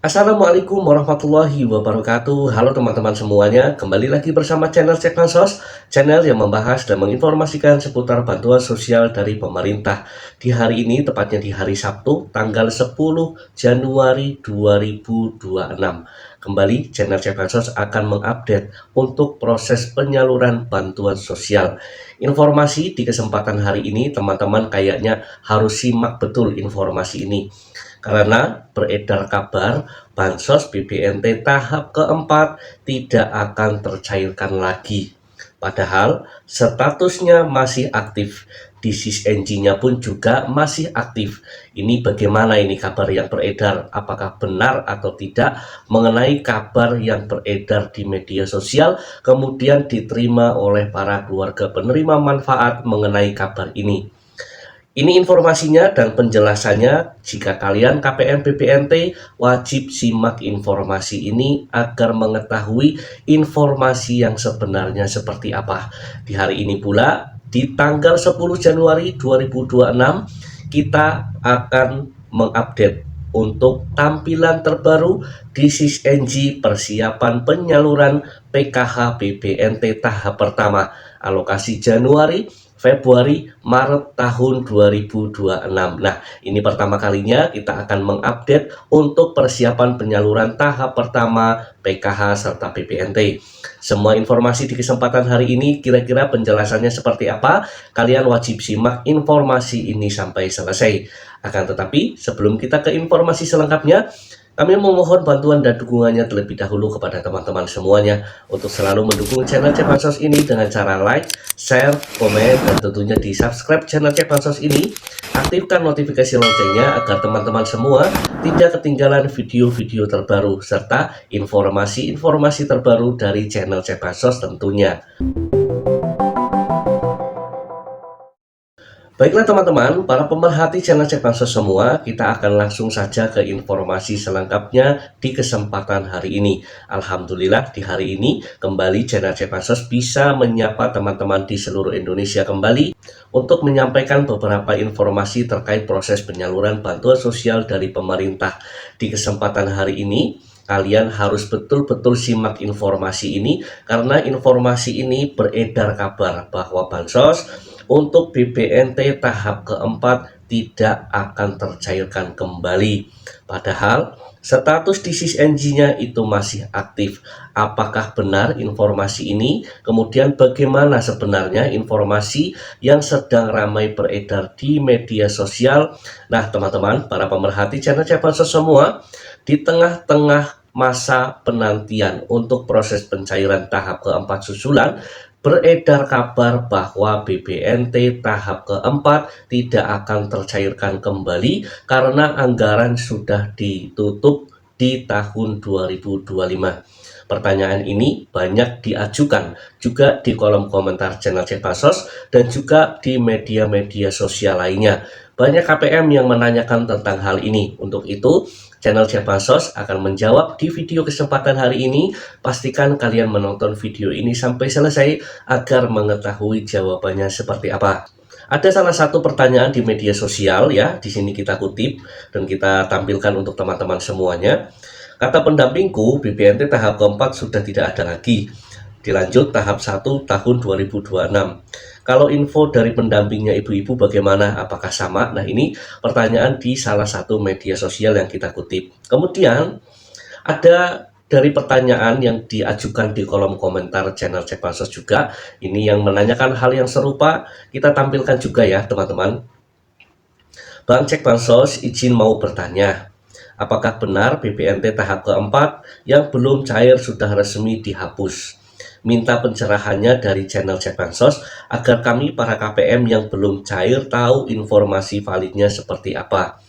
Assalamualaikum warahmatullahi wabarakatuh. Halo teman-teman semuanya, kembali lagi bersama channel Cek Bansos, channel yang membahas dan menginformasikan seputar bantuan sosial dari pemerintah. Di hari ini, tepatnya di hari Sabtu, tanggal 10 Januari 2026. Kembali, channel Cek Bansos akan mengupdate untuk proses penyaluran bantuan sosial. Informasi di kesempatan hari ini, teman-teman kayaknya harus simak betul informasi ini. Karena beredar kabar Bansos BBNT tahap keempat tidak akan tercairkan lagi. Padahal statusnya masih aktif, DCSNG-nya pun juga masih aktif. Ini bagaimana ini kabar yang beredar? Apakah benar atau tidak mengenai kabar yang beredar di media sosial kemudian diterima oleh para keluarga penerima manfaat mengenai kabar ini? Ini informasinya dan penjelasannya. Jika kalian KPM BBNT, wajib simak informasi ini agar mengetahui informasi yang sebenarnya seperti apa. Di hari ini pula, di tanggal 10 Januari 2026, kita akan mengupdate untuk tampilan terbaru DCSNG persiapan penyaluran PKH BBNT tahap pertama, alokasi Januari, Februari, Maret tahun 2026. Nah, ini pertama kalinya kita akan mengupdate untuk persiapan penyaluran tahap pertama PKH serta BBNT. Semua informasi di kesempatan hari ini kira-kira penjelasannya seperti apa? Kalian wajib simak informasi ini sampai selesai. Akan tetapi, sebelum kita ke informasi selengkapnya, kami memohon bantuan dan dukungannya terlebih dahulu kepada teman-teman semuanya untuk selalu mendukung channel Cek Bansos ini dengan cara like, share, komen, dan tentunya di subscribe channel Cek Bansos ini. Aktifkan notifikasi loncengnya agar teman-teman semua tidak ketinggalan video-video terbaru serta informasi-informasi terbaru dari channel Cek Bansos tentunya. Baiklah teman-teman, para pemerhati channel Cek Bansos semua, kita akan langsung saja ke informasi selengkapnya di kesempatan hari ini. Alhamdulillah di hari ini kembali channel Cek Bansos bisa menyapa teman-teman di seluruh Indonesia kembali untuk menyampaikan beberapa informasi terkait proses penyaluran bantuan sosial dari pemerintah. Di kesempatan hari ini, kalian harus betul-betul simak informasi ini karena informasi ini beredar kabar bahwa Bansos untuk BBNT tahap keempat tidak akan tercairkan kembali. Padahal status DCSNG-nya itu masih aktif. Apakah benar informasi ini? Kemudian bagaimana sebenarnya informasi yang sedang ramai beredar di media sosial? Nah teman-teman, para pemerhati channel Cek Bansos semua, di tengah-tengah masa penantian untuk proses pencairan tahap keempat susulan, beredar kabar bahwa BBNT tahap keempat tidak akan tercairkan kembali karena anggaran sudah ditutup di tahun 2025. Pertanyaan ini banyak diajukan juga di kolom komentar channel Cek Bansos dan juga di media-media sosial lainnya. Banyak KPM yang menanyakan tentang hal ini. Untuk itu, channel Cek Bansos akan menjawab di video kesempatan hari ini. Pastikan kalian menonton video ini sampai selesai agar mengetahui jawabannya seperti apa. Ada salah satu pertanyaan di media sosial ya, di sini kita kutip dan kita tampilkan untuk teman-teman semuanya. Kata pendampingku, BBNT tahap keempat sudah tidak ada lagi. Dilanjut tahap 1 tahun 2026. Kalau info dari pendampingnya ibu-ibu bagaimana? Apakah sama? Nah ini pertanyaan di salah satu media sosial yang kita kutip. Kemudian ada dari pertanyaan yang diajukan di kolom komentar channel Cek Bansos juga. Ini yang menanyakan hal yang serupa, kita tampilkan juga ya teman-teman. Bang Cek Bansos izin mau bertanya. Apakah benar BBNT tahap keempat yang belum cair sudah resmi dihapus? Minta pencerahannya dari channel Cek Bansos agar kami para KPM yang belum cair tahu informasi validnya seperti apa.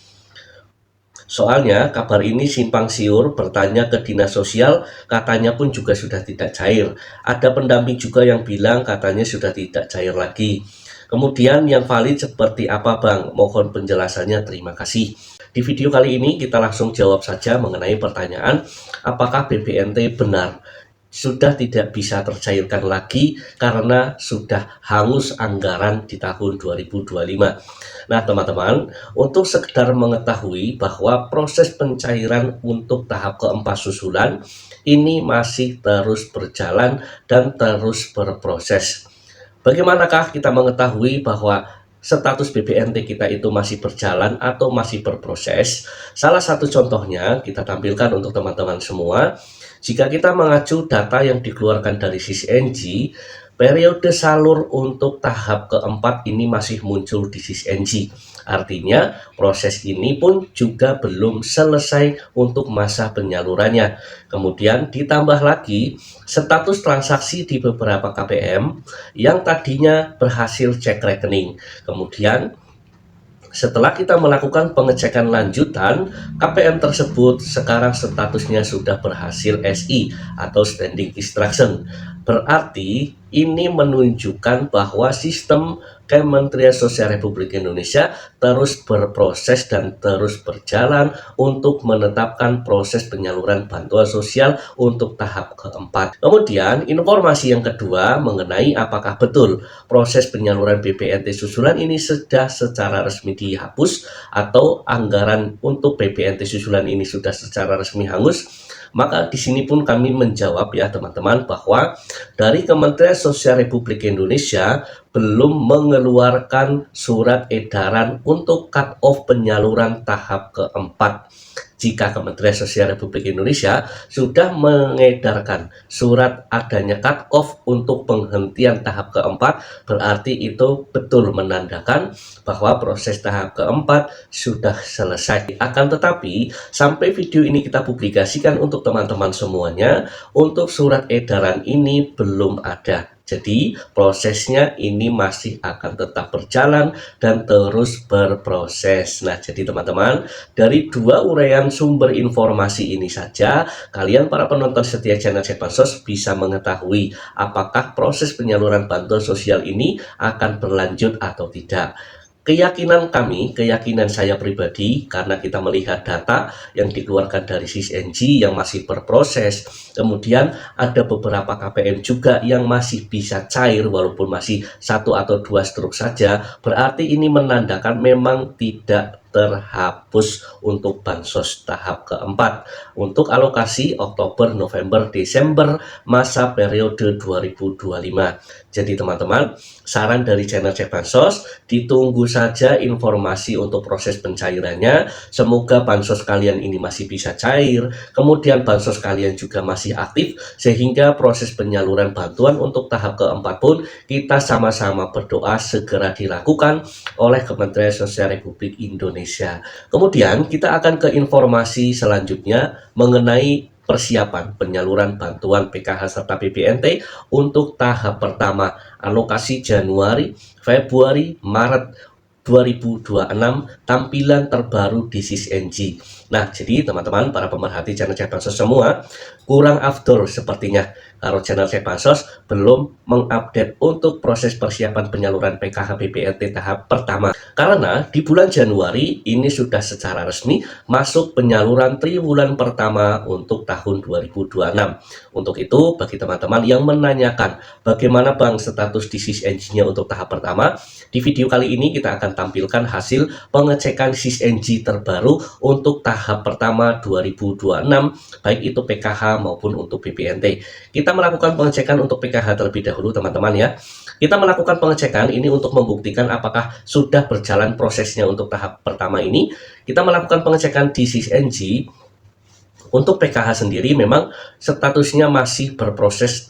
Soalnya kabar ini simpang siur, bertanya ke dinas sosial katanya pun juga sudah tidak cair. Ada pendamping juga yang bilang katanya sudah tidak cair lagi. Kemudian yang valid seperti apa Bang? Mohon penjelasannya, terima kasih. Di video kali ini kita langsung jawab saja mengenai pertanyaan apakah BBNT benar sudah tidak bisa tercairkan lagi karena sudah hangus anggaran di tahun 2025. Nah, teman-teman, untuk sekedar mengetahui bahwa proses pencairan untuk tahap keempat susulan ini masih terus berjalan dan terus berproses. Bagaimanakah kita mengetahui bahwa status BPNT kita itu masih berjalan atau masih berproses? Salah satu contohnya kita tampilkan untuk teman-teman semua. Jika kita mengacu data yang dikeluarkan dari SysNG, periode salur untuk tahap keempat ini masih muncul di SysNG. Artinya proses ini pun juga belum selesai untuk masa penyalurannya. Kemudian ditambah lagi status transaksi di beberapa KPM yang tadinya berhasil cek rekening. Kemudian setelah kita melakukan pengecekan lanjutan, KPM tersebut sekarang statusnya sudah berhasil SI atau Standing Instruction. Berarti ini menunjukkan bahwa sistem Kementerian Sosial Republik Indonesia terus berproses dan terus berjalan untuk menetapkan proses penyaluran bantuan sosial untuk tahap keempat. Kemudian informasi yang kedua mengenai apakah betul proses penyaluran BPNT susulan ini sudah secara resmi dihapus atau anggaran untuk BPNT susulan ini sudah secara resmi hangus. Maka di sini pun kami menjawab ya teman-teman bahwa dari Kementerian Sosial Republik Indonesia belum mengeluarkan surat edaran untuk cut-off penyaluran tahap keempat. Jika Kementerian Sosial Republik Indonesia sudah mengedarkan surat adanya cut-off untuk penghentian tahap keempat, berarti itu betul menandakan bahwa proses tahap keempat sudah selesai. Akan tetapi, sampai video ini kita publikasikan untuk teman-teman semuanya, untuk surat edaran ini belum ada. Jadi prosesnya ini masih akan tetap berjalan dan terus berproses. Nah, jadi teman-teman, dari dua uraian sumber informasi ini saja, kalian para penonton setia channel Cek Bansos bisa mengetahui apakah proses penyaluran bantuan sosial ini akan berlanjut atau tidak. Keyakinan kami, keyakinan saya pribadi, karena kita melihat data yang dikeluarkan dari SysNG yang masih berproses, kemudian ada beberapa KPM juga yang masih bisa cair walaupun masih 1 atau 2 struk saja, berarti ini menandakan memang tidak terhapus untuk bansos tahap keempat untuk alokasi Oktober, November, Desember masa periode 2025. Jadi teman-teman, saran dari channel Cek Bansos, ditunggu saja informasi untuk proses pencairannya. Semoga bansos kalian ini masih bisa cair, kemudian bansos kalian juga masih aktif, sehingga proses penyaluran bantuan untuk tahap keempat pun kita sama-sama berdoa segera dilakukan oleh Kementerian Sosial Republik Indonesia. Kemudian kita akan ke informasi selanjutnya mengenai persiapan penyaluran bantuan PKH serta BPNT untuk tahap pertama alokasi Januari, Februari, Maret 2026 tampilan terbaru di SysNG. Nah, jadi teman-teman para pemerhati channel Cek Bansos semua, kurang afdol sepertinya kalau channel Cek Bansos belum mengupdate untuk proses persiapan penyaluran PKH BPNT tahap pertama. Karena di bulan Januari ini sudah secara resmi masuk penyaluran triwulan pertama untuk tahun 2026. Untuk itu, bagi teman-teman yang menanyakan bagaimana Bang status di SysNG-nya untuk tahap pertama, di video kali ini kita akan tampilkan hasil pengecekan SysNG terbaru untuk tahap pertama 2026, baik itu PKH maupun untuk BPNT. Kita melakukan pengecekan untuk PKH terlebih dahulu teman-teman ya. Kita melakukan pengecekan ini untuk membuktikan apakah sudah berjalan prosesnya untuk tahap pertama ini. Kita melakukan pengecekan di SysNG. Untuk PKH sendiri memang statusnya masih berproses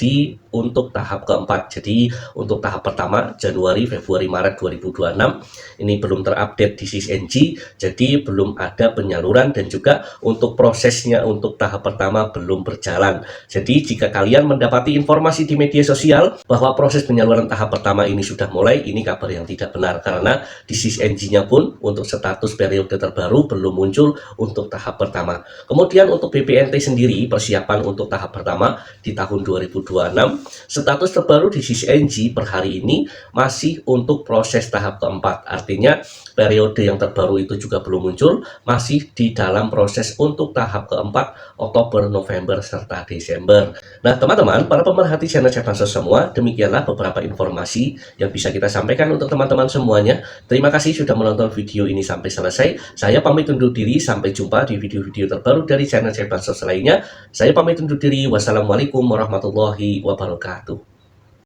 untuk tahap keempat. Jadi untuk tahap pertama Januari, Februari, Maret 2026 ini belum terupdate di SysNG, jadi belum ada penyaluran dan juga untuk prosesnya untuk tahap pertama belum berjalan. Jadi jika kalian mendapati informasi di media sosial bahwa proses penyaluran tahap pertama ini sudah mulai, ini kabar yang tidak benar karena di SysNG-nya pun untuk status periode terbaru belum muncul untuk tahap pertama. Kemudian untuk untuk BPNT sendiri, persiapan untuk tahap pertama di tahun 2026, status terbaru di CCNG per hari ini masih untuk proses tahap keempat. Artinya periode yang terbaru itu juga belum muncul, masih di dalam proses untuk tahap keempat Oktober, November, serta Desember. Nah teman-teman, para pemerhati channel Cek Bansos semua, demikianlah beberapa informasi yang bisa kita sampaikan untuk teman-teman semuanya. Terima kasih sudah menonton video ini sampai selesai. Saya pamit undur diri, sampai jumpa di video-video terbaru dari channel Cek Bansos lainnya. Saya pamit undur diri, wassalamualaikum warahmatullahi wabarakatuh.